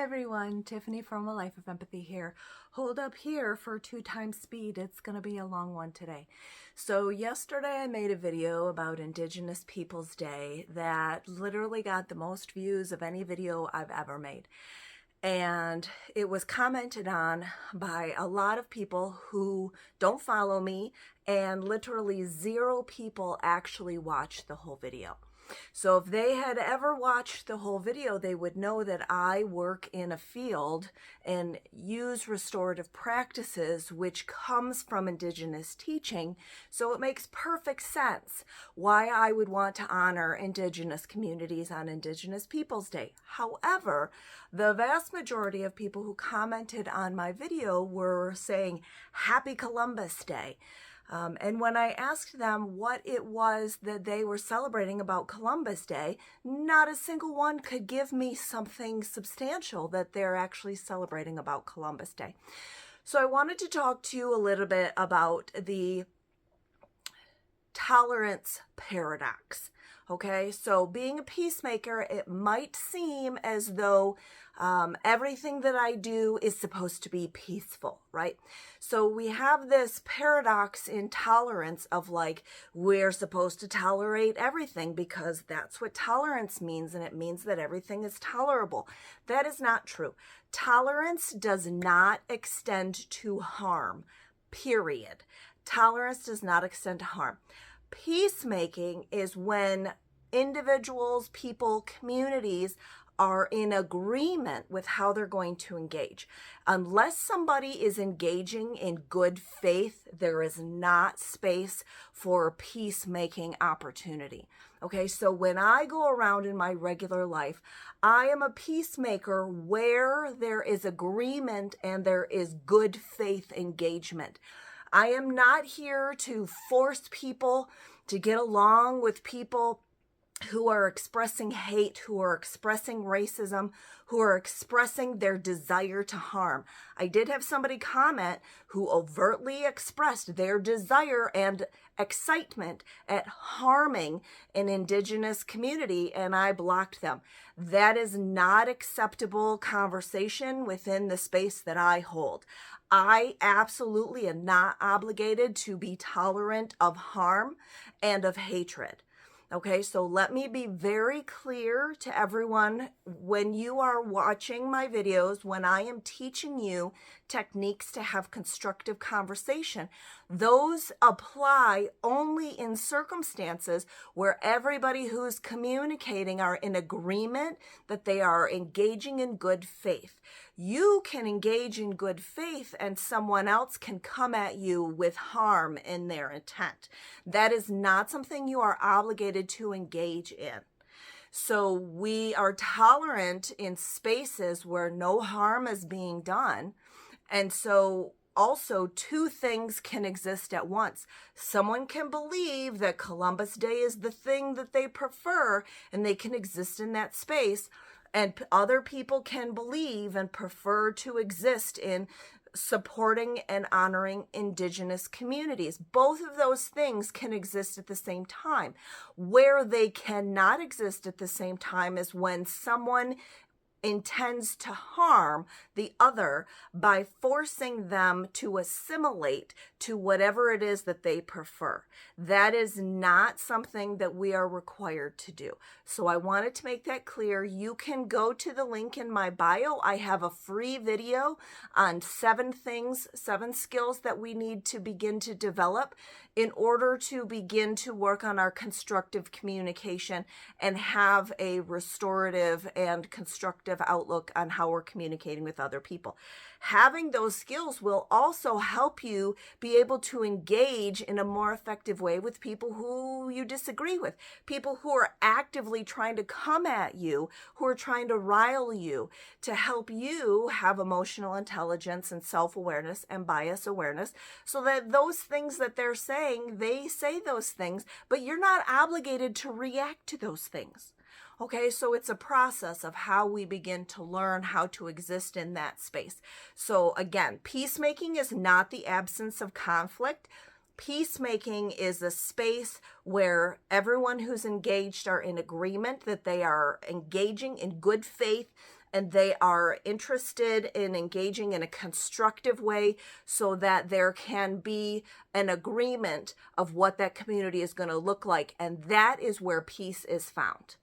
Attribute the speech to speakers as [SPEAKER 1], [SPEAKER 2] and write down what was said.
[SPEAKER 1] everyone, Tiffany from A Life of Empathy here. Hold up here for 2 times speed. It's going to be a long one today. So yesterday I made a video about Indigenous Peoples Day that literally got the most views of any video I've ever made. And it was commented on by a lot of people who don't follow me, and literally 0 people actually watched the whole video. So if they had ever watched the whole video, they would know that I work in a field and use restorative practices, which comes from Indigenous teaching. So it makes perfect sense why I would want to honor Indigenous communities on Indigenous Peoples Day. However, the vast majority of people who commented on my video were saying, Happy Columbus Day. And when I asked them what it was that they were celebrating about Columbus Day, not a single one could give me something substantial that they're actually celebrating about Columbus Day. So I wanted to talk to you a little bit about the tolerance paradox. Okay, so being a peacemaker, it might seem as though everything that I do is supposed to be peaceful, right? So we have this paradox in tolerance of like, we're supposed to tolerate everything because that's what tolerance means, and it means that everything is tolerable. That is not true. Tolerance does not extend to harm, period. Tolerance does not extend to harm. Peacemaking is when individuals, people, communities are in agreement with how they're going to engage. Unless somebody is engaging in good faith, there is not space for peacemaking opportunity. Okay, so when I go around in my regular life, I am a peacemaker where there is agreement and there is good faith engagement. I am not here to force people to get along with people who are expressing hate, who are expressing racism, who are expressing their desire to harm. I did have somebody comment who overtly expressed their desire and excitement at harming an Indigenous community, and I blocked them. That is not acceptable conversation within the space that I hold. I absolutely am not obligated to be tolerant of harm and of hatred. Okay, so let me be very clear to everyone. When you are watching my videos, when I am teaching you techniques to have constructive conversation, those apply only in circumstances where everybody who's communicating are in agreement that they are engaging in good faith. You can engage in good faith and someone else can come at you with harm in their intent. That is not something you are obligated to engage in. So we are tolerant in spaces where no harm is being done. And so also 2 things can exist at once. Someone can believe that Columbus Day is the thing that they prefer and they can exist in that space. And other people can believe and prefer to exist in supporting and honoring Indigenous communities. Both of those things can exist at the same time. Where they cannot exist at the same time is when someone intends to harm the other by forcing them to assimilate to whatever it is that they prefer. That is not something that we are required to do. So I wanted to make that clear. You can go to the link in my bio. I have a free video on 7 skills that we need to begin to develop in order to begin to work on our constructive communication and have a restorative and constructive outlook on how we're communicating with other people. Having those skills will also help you be able to engage in a more effective way with people who you disagree with, people who are actively trying to come at you, who are trying to rile you, to help you have emotional intelligence and self-awareness and bias awareness, so that those things that they're saying, they say those things, but you're not obligated to react to those things. Okay, so it's a process of how we begin to learn how to exist in that space. So again, peacemaking is not the absence of conflict. Peacemaking is a space where everyone who's engaged are in agreement that they are engaging in good faith and they are interested in engaging in a constructive way so that there can be an agreement of what that community is going to look like. And that is where peace is found.